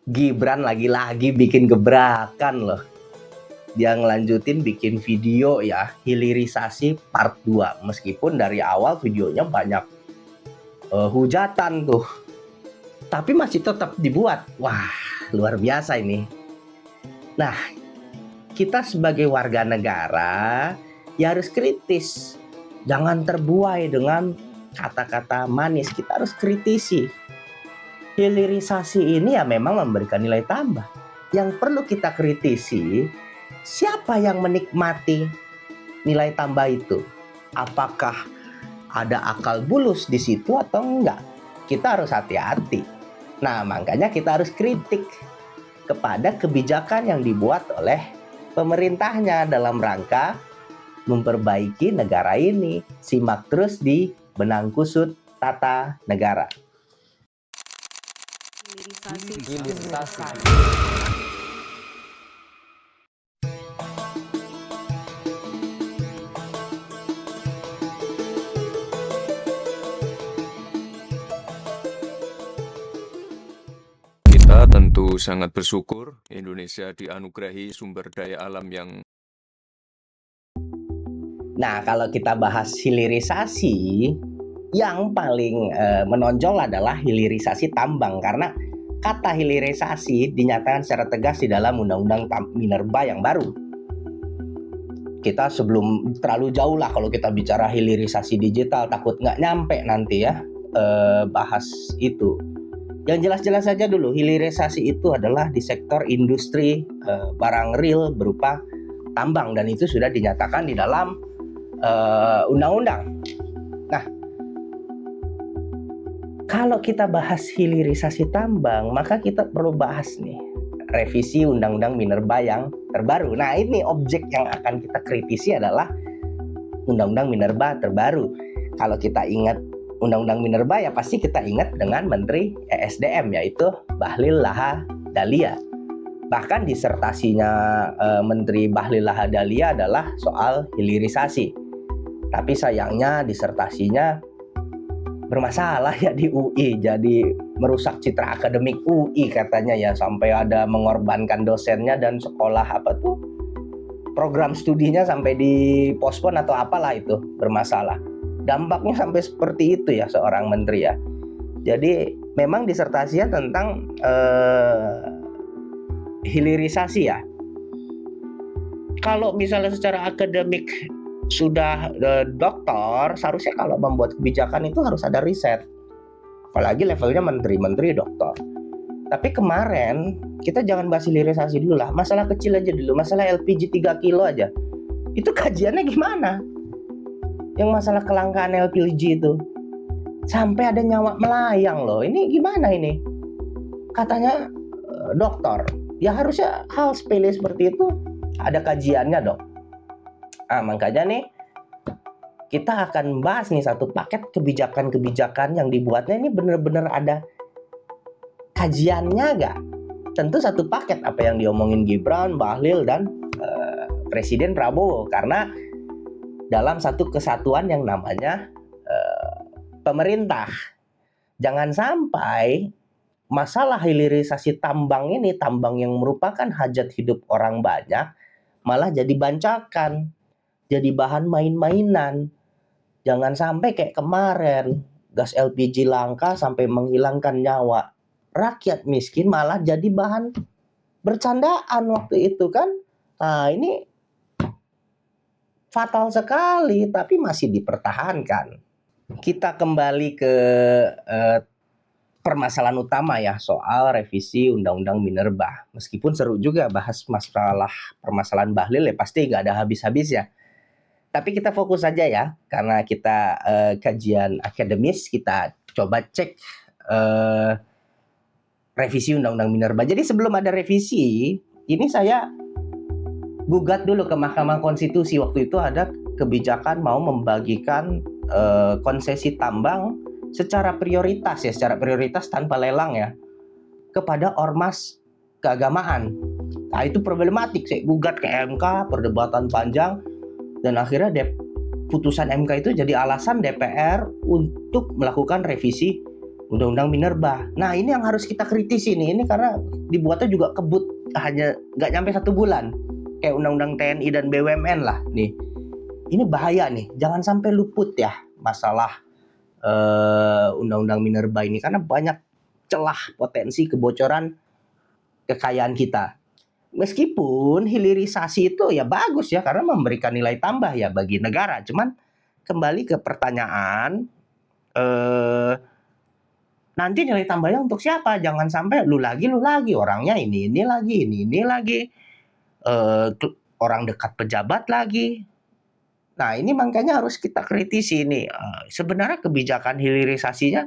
Gibran lagi-lagi bikin gebrakan loh. Dia ngelanjutin bikin video ya, hilirisasi part 2. Meskipun dari awal videonya banyak hujatan tuh, tapi masih tetap dibuat. Wah, luar biasa ini. Nah, kita sebagai warga negara ya harus kritis. Jangan terbuai dengan kata-kata manis. Kita harus kritisi. Hilirisasi ini ya memang memberikan nilai tambah. Yang perlu kita kritisi, siapa yang menikmati nilai tambah itu? Apakah ada akal bulus di situ atau enggak? Kita harus hati-hati. Nah, makanya kita harus kritik kepada kebijakan yang dibuat oleh pemerintahnya dalam rangka memperbaiki negara ini. Simak terus di Benang Kusut Tata Negara. Kita tentu sangat bersyukur Indonesia dianugerahi sumber daya alam yang... Nah, kalau kita bahas hilirisasi, yang paling menonjol adalah hilirisasi tambang, karena kata hilirisasi dinyatakan secara tegas di dalam Undang-Undang Minerba yang baru. Kita sebelum terlalu jauh lah kalau kita bicara hilirisasi digital, takut nggak nyampe nanti ya bahas itu. Yang jelas-jelas saja dulu, hilirisasi itu adalah di sektor industri barang real berupa tambang, dan itu sudah dinyatakan di dalam undang-undang. Nah, kalau kita bahas hilirisasi tambang, maka kita perlu bahas nih revisi Undang-Undang Minerba yang terbaru. Nah, ini objek yang akan kita kritisi adalah Undang-Undang Minerba terbaru. Kalau kita ingat Undang-Undang Minerba ya pasti kita ingat dengan Menteri ESDM, yaitu Bahlil Lahadalia. Bahkan disertasinya Menteri Bahlil Lahadalia adalah soal hilirisasi. Tapi sayangnya disertasinya bermasalah ya di UI, jadi merusak citra akademik UI katanya ya, sampai ada mengorbankan dosennya dan sekolah program studinya sampai dipospon atau apalah, itu bermasalah. Dampaknya sampai seperti itu ya seorang menteri ya. Jadi memang disertasinya tentang hilirisasi ya. Kalau misalnya secara akademik sudah doktor, seharusnya kalau membuat kebijakan itu harus ada riset. Apalagi levelnya menteri doktor. Tapi kemarin kita jangan bahas hilirisasi dulu lah. Masalah kecil aja dulu, masalah LPG 3 kilo aja. Itu kajiannya gimana? Yang masalah kelangkaan LPG itu. Sampai ada nyawa melayang loh. Ini gimana ini? Katanya dokter. Ya harusnya hal sepele seperti itu ada kajiannya dong. Nah, makanya nih kita akan bahas nih satu paket kebijakan-kebijakan yang dibuatnya ini benar-benar ada kajiannya nggak? Tentu satu paket apa yang diomongin Gibran, Bahlil, dan Presiden Prabowo. Karena dalam satu kesatuan yang namanya pemerintah. Jangan sampai masalah hilirisasi tambang ini, tambang yang merupakan hajat hidup orang banyak, malah jadi bancakan. Jadi bahan main-mainan. Jangan sampai kayak kemarin gas LPG langka sampai menghilangkan nyawa rakyat miskin, malah jadi bahan bercandaan waktu itu kan. Nah, ini fatal sekali, tapi masih dipertahankan. Kita kembali ke permasalahan utama ya, soal revisi Undang-Undang Minerba. Meskipun seru juga bahas permasalahan Bahlil ya, pasti nggak ada habis-habis ya. Tapi kita fokus saja ya, karena kita kajian akademis, kita coba cek revisi Undang-Undang Minerba. Jadi sebelum ada revisi, ini saya gugat dulu ke Mahkamah Konstitusi. Waktu itu ada kebijakan mau membagikan konsesi tambang secara prioritas tanpa lelang ya, kepada ormas keagamaan. Nah, itu problematik. Saya gugat ke MK, perdebatan panjang. Dan akhirnya putusan MK itu jadi alasan DPR untuk melakukan revisi Undang-undang Minerba. Nah, ini yang harus kita kritisi nih. Ini karena dibuatnya juga kebut hanya nggak nyampe 1 bulan. Kayak Undang-undang TNI dan BUMN lah nih. Ini bahaya nih. Jangan sampai luput ya masalah Undang-undang Minerba ini karena banyak celah potensi kebocoran kekayaan kita. Meskipun hilirisasi itu ya bagus ya karena memberikan nilai tambah ya bagi negara. Cuman kembali ke pertanyaan nanti nilai tambahnya untuk siapa? Jangan sampai lu lagi orangnya ini lagi orang dekat pejabat lagi. Nah, ini makanya harus kita kritisi ini. Sebenarnya kebijakan hilirisasinya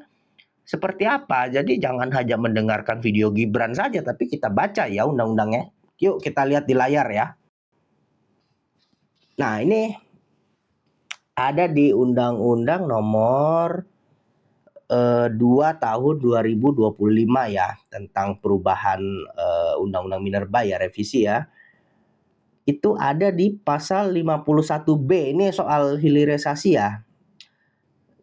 seperti apa? Jadi jangan hanya mendengarkan video Gibran saja, tapi kita baca ya undang-undangnya. Yuk kita lihat di layar ya. Nah, ini ada di Undang-Undang Nomor 2 tahun 2025 ya tentang perubahan Undang-Undang Minerba ya, revisi ya. Itu ada di pasal 51B. Ini soal hilirisasi ya.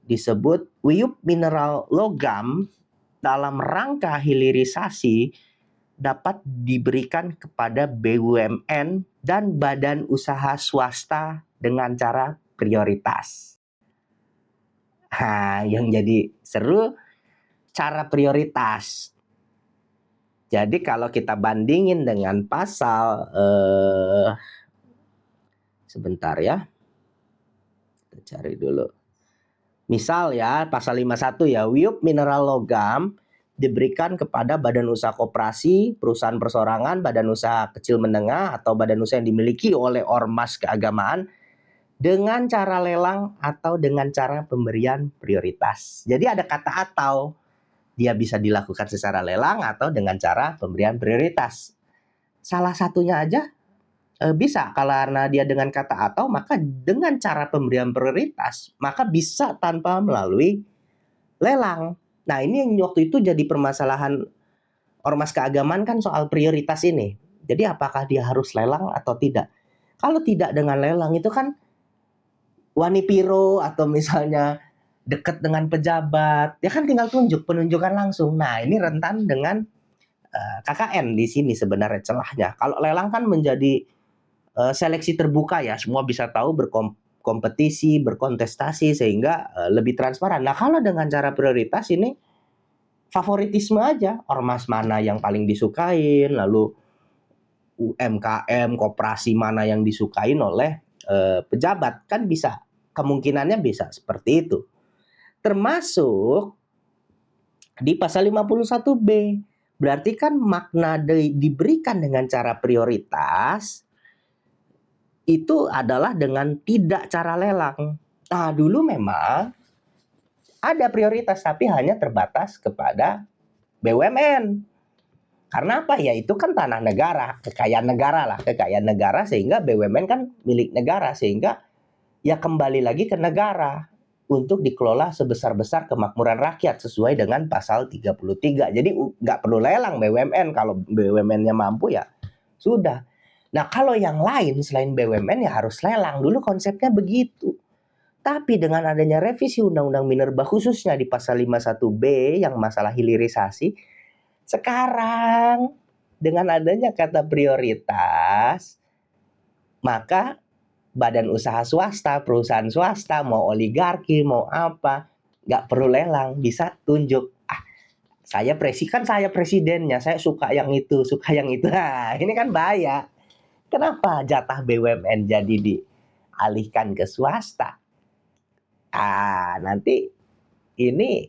Disebut wiup mineral logam dalam rangka hilirisasi dapat diberikan kepada BUMN dan badan usaha swasta dengan cara prioritas. Nah, yang jadi seru cara prioritas. Jadi kalau kita bandingin dengan pasal sebentar ya. Kita cari dulu. Misal ya, pasal 51 ya, wiup mineral logam diberikan kepada badan usaha koperasi, perusahaan persorangan, badan usaha kecil menengah, atau badan usaha yang dimiliki oleh ormas keagamaan dengan cara lelang atau dengan cara pemberian prioritas. Jadi ada kata atau, dia bisa dilakukan secara lelang atau dengan cara pemberian prioritas. Salah satunya aja bisa, karena dia dengan kata atau, maka dengan cara pemberian prioritas, maka bisa tanpa melalui lelang. Nah, ini yang waktu itu jadi permasalahan ormas keagamaan kan soal prioritas ini. Jadi apakah dia harus lelang atau tidak? Kalau tidak dengan lelang itu kan wani piro atau misalnya dekat dengan pejabat, ya kan tinggal penunjukan langsung. Nah, ini rentan dengan KKN di sini sebenarnya celahnya. Kalau lelang kan menjadi seleksi terbuka ya, semua bisa tahu berkompetisi, berkontestasi sehingga lebih transparan. Nah, kalau dengan cara prioritas ini favoritisme aja, ormas mana yang paling disukain, lalu UMKM, koperasi mana yang disukain oleh pejabat, kan bisa, kemungkinannya bisa seperti itu. Termasuk di pasal 51B, berarti kan makna diberikan dengan cara prioritas itu adalah dengan tidak cara lelang. Nah, dulu memang ada prioritas, tapi hanya terbatas kepada BUMN. Karena apa ya? Itu kan tanah negara, kekayaan negara sehingga BUMN kan milik negara, sehingga ya kembali lagi ke negara untuk dikelola sebesar-besar kemakmuran rakyat sesuai dengan pasal 33. Jadi nggak perlu lelang BUMN, kalau BUMN-nya mampu ya sudah. Nah, kalau yang lain selain BUMN ya harus lelang. Dulu konsepnya begitu. Tapi dengan adanya revisi Undang-Undang Minerba khususnya di pasal 51B yang masalah hilirisasi, sekarang dengan adanya kata prioritas, maka badan usaha swasta, perusahaan swasta, mau oligarki, mau apa, nggak perlu lelang, bisa tunjuk. Saya presidennya, saya suka yang itu. Nah, ini kan bahaya. Kenapa jatah BUMN jadi dialihkan ke swasta? Nanti ini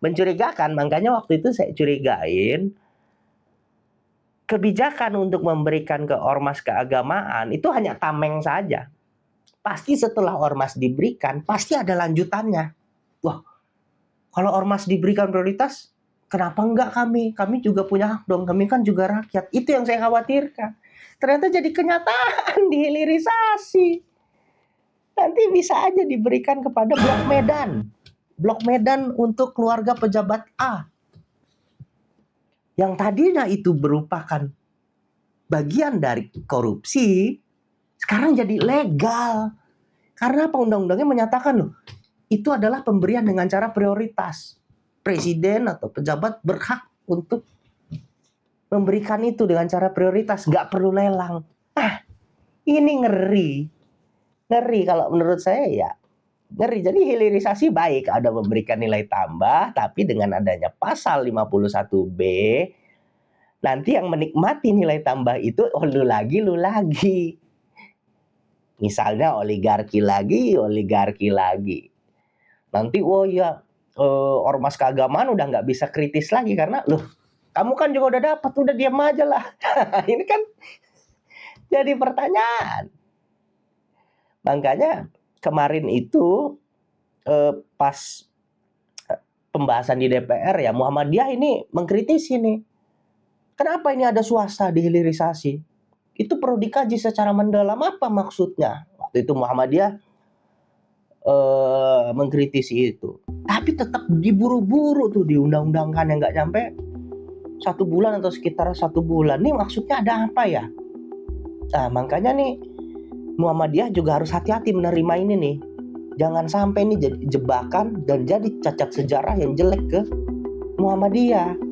mencurigakan. Makanya waktu itu saya curigain kebijakan untuk memberikan ke ormas keagamaan itu hanya tameng saja. Pasti setelah ormas diberikan, pasti ada lanjutannya. Wah, kalau ormas diberikan prioritas, kenapa enggak kami? Kami juga punya hak dong, kami kan juga rakyat. Itu yang saya khawatirkan. Ternyata jadi kenyataan dihilirisasi. Nanti bisa aja diberikan kepada Blok Medan. Blok Medan untuk keluarga pejabat A. Yang tadinya itu merupakan bagian dari korupsi, sekarang jadi legal. Karena apa? Undang-undangnya menyatakan loh, itu adalah pemberian dengan cara prioritas. presiden atau pejabat berhak untuk memberikan itu dengan cara prioritas, nggak perlu lelang. Ini ngeri kalau menurut saya ya. Ngeri. Jadi hilirisasi baik, ada memberikan nilai tambah, tapi dengan adanya pasal 51B, nanti yang menikmati nilai tambah itu lu lagi. Misalnya oligarki lagi. Nanti ormas keagamaan udah nggak bisa kritis lagi karena loh, kamu kan juga udah dapat, udah diam aja lah. Ini kan jadi pertanyaan. Makanya kemarin itu pas pembahasan di DPR ya, Muhammadiyah ini mengkritisi nih. Kenapa ini ada swasta di hilirisasi? Itu perlu dikaji secara mendalam, apa maksudnya. Waktu itu Muhammadiyah mengkritisi itu. Tapi tetap diburu-buru tuh diundang-undangkan yang nggak nyampe 1 bulan atau sekitar 1 bulan. Nih maksudnya ada apa ya? Nah makanya nih Muhammadiyah juga harus hati-hati menerima ini nih. Jangan sampai ini jadi jebakan dan jadi cacat sejarah yang jelek ke Muhammadiyah.